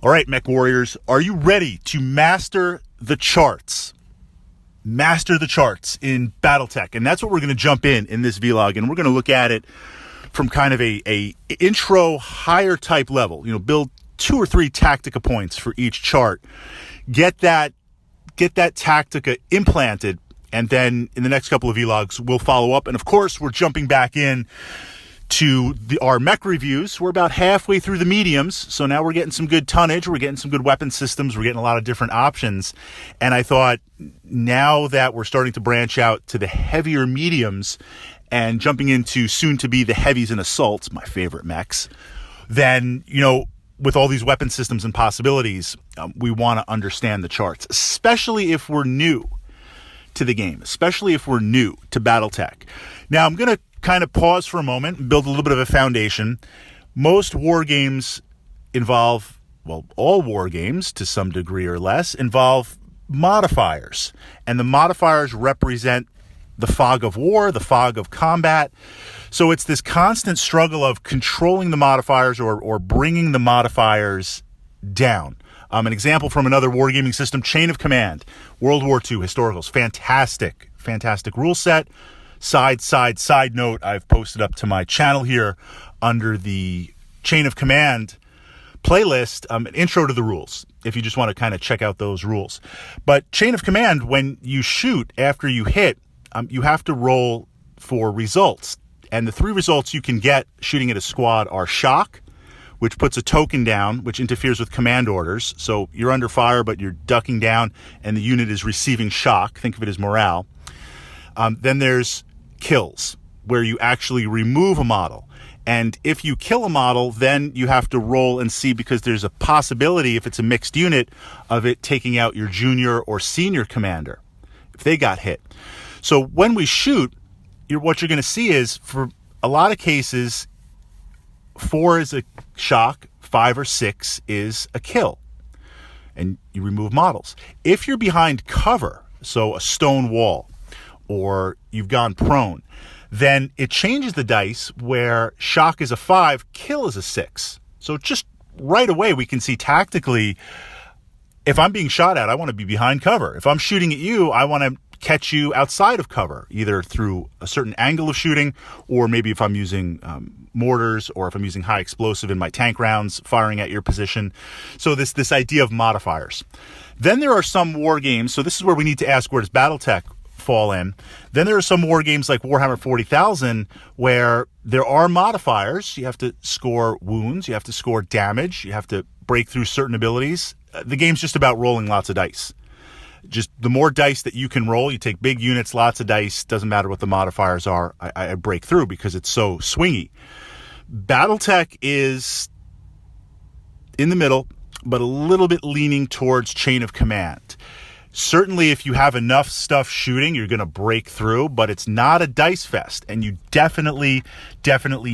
All right, Mech Warriors, are you ready to master the charts? Master the charts in Battletech. And that's what we're going to jump in this vlog. And we're going to look at it from kind of a intro higher type level. You know, build 2 or 3 Tactica points for each chart. Get that Tactica implanted. And then in the next couple of vlogs, we'll follow up. And of course, we're jumping back in to our mech reviews. We're about halfway through the mediums, so now we're getting some good tonnage, we're getting some good weapon systems, we're getting a lot of different options, and I thought now that we're starting to branch out to the heavier mediums and jumping into soon to be the heavies and assaults, my favorite mechs, then, you know, with all these weapon systems and possibilities, we want to understand the charts, especially if we're new to the game, especially if we're new to Battletech. Now, I'm going to kind of pause for a moment and build a little bit of a foundation. Most war games involve, well, all war games to some degree or less involve modifiers. And the modifiers represent the fog of war, the fog of combat. So it's this constant struggle of controlling the modifiers or bringing the modifiers down. An example from another wargaming system, Chain of Command, World War II historicals. Fantastic rule set. Side note, I've posted up to my channel here under the Chain of Command playlist, an intro to the rules, if you just want to kind of check out those rules. But Chain of Command, when you shoot after you hit, you have to roll for results. And the 3 results you can get shooting at a squad are shock, which puts a token down, which interferes with command orders. So you're under fire, but you're ducking down, and the unit is receiving shock. Think of it as morale. Then there's kills, where you actually remove a model. And if you kill a model, then you have to roll and see, because there's a possibility, if it's a mixed unit, of it taking out your junior or senior commander, if they got hit. So when we shoot, what you're going to see is, for a lot of cases, 4 is a shock, 5 or 6 is a kill. And you remove models. If you're behind cover, so a stone wall, or you've gone prone, then it changes the dice where shock is a 5, kill is a 6. So just right away we can see tactically, if I'm being shot at, I want to be behind cover. If I'm shooting at you, I want to catch you outside of cover, either through a certain angle of shooting, or maybe if I'm using mortars, or if I'm using high explosive in my tank rounds, firing at your position. So this idea of modifiers. Then there are some war games, so this is where we need to ask, where does Battletech fall in? Then there are some war games like Warhammer 40,000 where there are modifiers. You have to score wounds, you have to score damage, you have to break through certain abilities. The game's just about rolling lots of dice. Just the more dice that you can roll, you take big units, lots of dice, doesn't matter what the modifiers are, I break through because it's so swingy. Battletech is in the middle, but a little bit leaning towards Chain of Command. Certainly, if you have enough stuff shooting, you're going to break through, but it's not a dice fest, and you definitely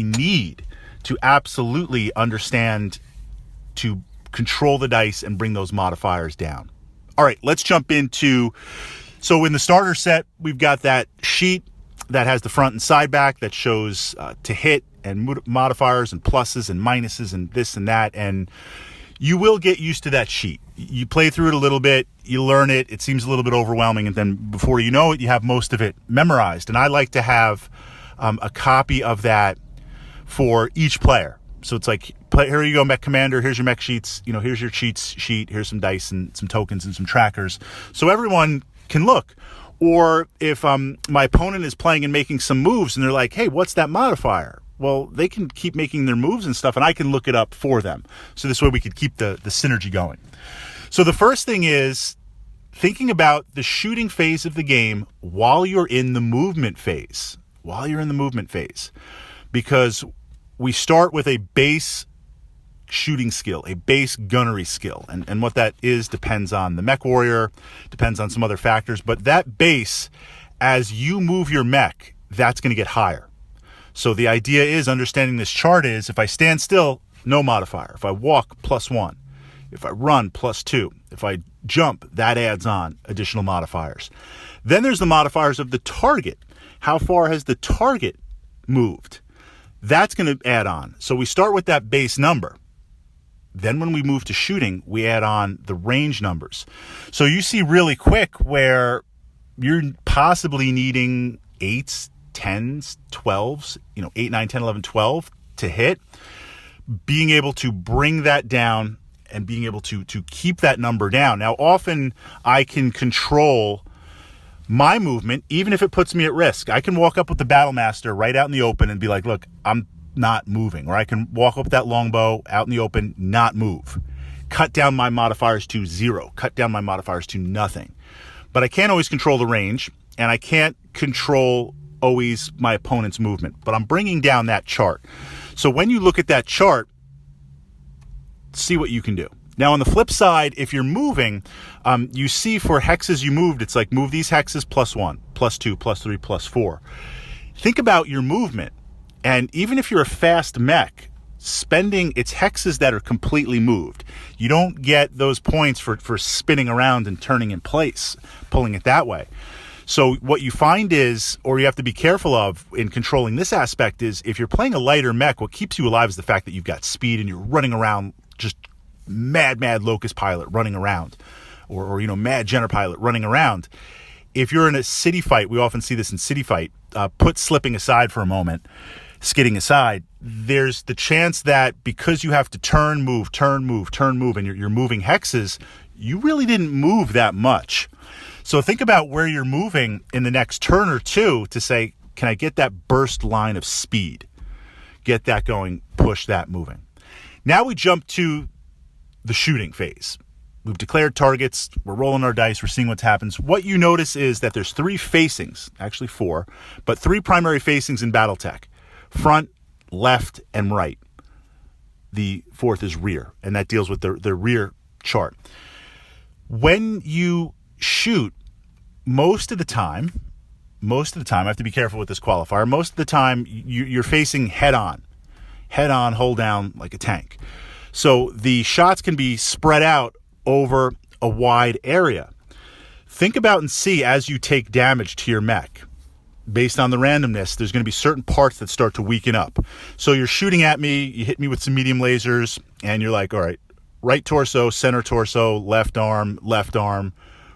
need to absolutely understand to control the dice and bring those modifiers down. All right, let's jump into, so in the starter set, we've got that sheet that has the front and side back that shows to hit and modifiers and pluses and minuses and this and that, and you will get used to that sheet. You play through it a little bit, you learn it, it seems a little bit overwhelming, and then before you know it, you have most of it memorized. And I like to have a copy of that for each player. So it's like, here you go, Mech Commander, here's your mech sheets, you know, here's your cheats sheet, here's some dice and some tokens and some trackers, so everyone can look. Or if my opponent is playing and making some moves, and they're like, hey, what's that modifier? Well, they can keep making their moves and stuff, and I can look it up for them. So this way we could keep the synergy going. So the first thing is thinking about the shooting phase of the game while you're in the movement phase. Because we start with a base shooting skill, a base gunnery skill. And what that is depends on the mech warrior, depends on some other factors. But that base, as you move your mech, that's going to get higher. So the idea is, understanding this chart is, if I stand still, no modifier. If I walk, +1. If I run, +2. If I jump, that adds on additional modifiers. Then there's the modifiers of the target. How far has the target moved? That's going to add on. So we start with that base number. Then when we move to shooting, we add on the range numbers. So you see really quick where you're possibly needing 8s, 10s, 12s, 8, 9, 10, 11, 12 to hit. Being able to bring that down and being able to keep that number down. Now, often I can control my movement, even if it puts me at risk. I can walk up with the Battlemaster right out in the open and be like, look, I'm not moving. Or I can walk up with that longbow out in the open, not move. Cut down my modifiers to 0. Cut down my modifiers to nothing. But I can't always control the range, and I can't control always my opponent's movement. But I'm bringing down that chart. So when you look at that chart, see what you can do. Now, on the flip side, if you're moving, you see for hexes you moved, it's like move these hexes +1, +2, +3, +4. Think about your movement. And even if you're a fast mech, spending its hexes that are completely moved, you don't get those points for spinning around and turning in place, pulling it that way. So what you find is, or you have to be careful of in controlling this aspect is, if you're playing a lighter mech, what keeps you alive is the fact that you've got speed and you're running around just mad Locust pilot running around, or mad Jenner pilot running around. If you're in a city fight, we often see this in city fight, put slipping aside for a moment, skidding aside, there's the chance that because you have to turn, move, and you're moving hexes, you really didn't move that much. So think about where you're moving in the next turn or two to say, can I get that burst line of speed? Get that going, push that moving. Now we jump to the shooting phase. We've declared targets, we're rolling our dice, we're seeing what happens. What you notice is that there's 3 facings, actually 4, but 3 primary facings in Battletech. Front, left, and right. The 4th is rear, and that deals with the rear chart. When you shoot, most of the time, I have to be careful with this qualifier, most of the time you're facing head on, hold down like a tank. So the shots can be spread out over a wide area. Think about and see as you take damage to your mech. Based on the randomness, there's going to be certain parts that start to weaken up. So you're shooting at me, you hit me with some medium lasers, and you're like, all right, right torso, center torso, left arm,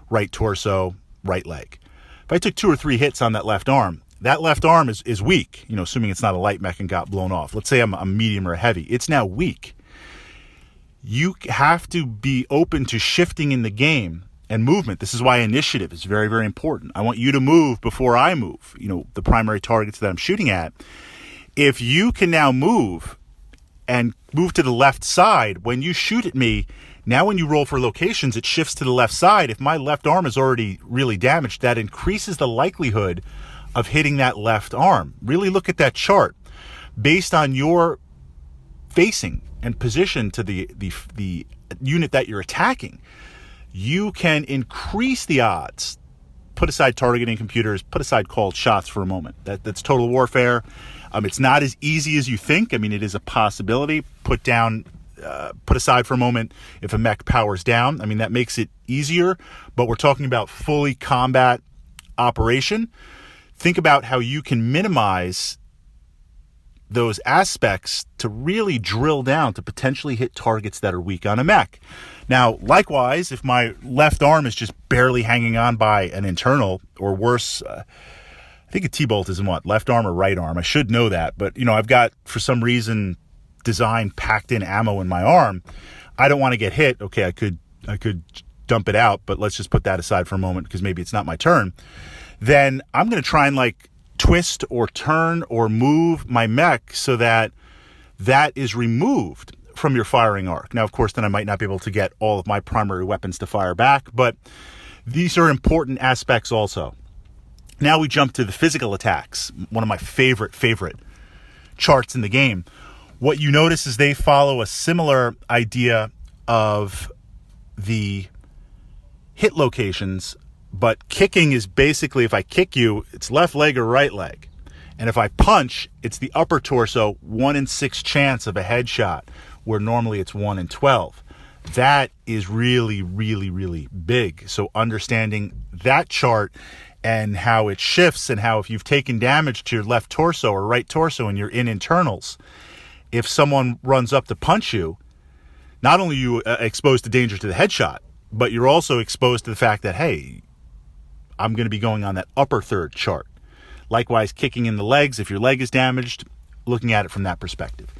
right torso, right leg. If I took 2 or 3 hits on that left arm is weak, assuming it's not a light mech and got blown off. Let's say I'm a medium or a heavy. It's now weak. You have to be open to shifting in the game and movement. This is why initiative is very, very important. I want you to move before I move, the primary targets that I'm shooting at. If you can now move and move to the left side, when you shoot at me, now when you roll for locations, it shifts to the left side. If my left arm is already really damaged, that increases the likelihood of hitting that left arm. Really look at that chart. Based on your facing and position to the unit that you're attacking, you can increase the odds. Put aside targeting computers, put aside called shots for a moment. That's total warfare. It's not as easy as you think. I mean, it is a possibility. Put aside for a moment if a mech powers down. I mean, that makes it easier, but we're talking about fully combat operation. Think about how you can minimize those aspects to really drill down to potentially hit targets that are weak on a mech. Now, likewise, if my left arm is just barely hanging on by an internal, or worse, I think a T-bolt is in what? Left arm or right arm? I should know that, but I've got, for some reason, designed packed in ammo in my arm. I don't want to get hit. Okay, I could dump it out, but let's just put that aside for a moment because maybe it's not my turn. Then I'm going to try and twist or turn or move my mech so that is removed from your firing arc. Now, of course, then I might not be able to get all of my primary weapons to fire back, but these are important aspects also. Now we jump to the physical attacks, one of my favorite charts in the game. What you notice is they follow a similar idea of the hit locations, but kicking is basically, if I kick you, it's left leg or right leg. And if I punch, it's the upper torso, 1 in 6 chance of a headshot, where normally it's 1 in 12. That is really, really, really big. So understanding that chart and how it shifts, and how if you've taken damage to your left torso or right torso and you're in internals, if someone runs up to punch you, not only are you exposed to danger to the headshot, but you're also exposed to the fact that, hey, I'm going to be going on that upper third chart. Likewise, kicking in the legs, if your leg is damaged, looking at it from that perspective.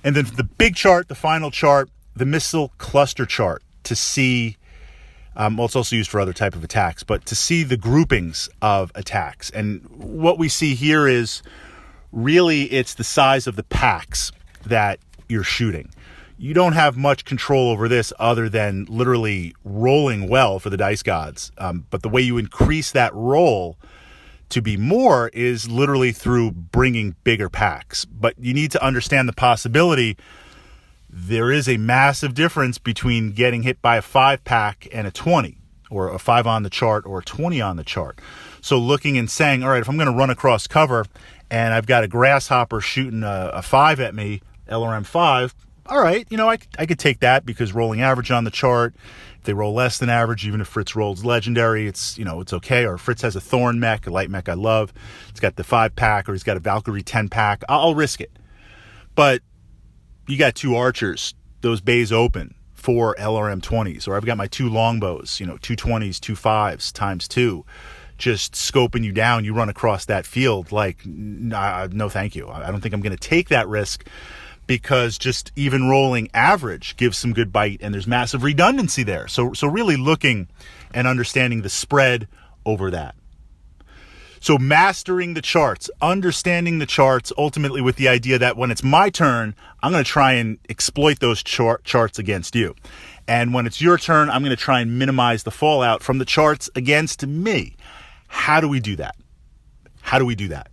And then the big chart, the final chart, the missile cluster chart, to see, well, it's also used for other type of attacks, but to see the groupings of attacks. And what we see here is really it's the size of the packs that you're shooting. You don't have much control over this other than literally rolling well for the dice gods. But the way you increase that roll to be more is literally through bringing bigger packs. But you need to understand the possibility. There is a massive difference between getting hit by a 5-pack and a 20, or a 5 on the chart or a 20 on the chart. So looking and saying, all right, if I'm going to run across cover and I've got a grasshopper shooting a 5 at me, LRM 5, all right, I could take that because rolling average on the chart. If they roll less than average, even if Fritz rolls legendary, it's okay. Or Fritz has a Thorn mech, a light mech I love. It's got the 5-pack, or he's got a Valkyrie 10-pack. I'll risk it. But you got 2 archers, those bays open, 4 LRM 20s, or I've got my 2 longbows, 2 20s, 2 5s times 2, just scoping you down. You run across that field like, no, thank you. I don't think I'm going to take that risk, because just even rolling average gives some good bite, and there's massive redundancy there. So really looking and understanding the spread over that. So mastering the charts, understanding the charts, ultimately with the idea that when it's my turn, I'm going to try and exploit those charts against you. And when it's your turn, I'm going to try and minimize the fallout from the charts against me. How do we do that? How do we do that?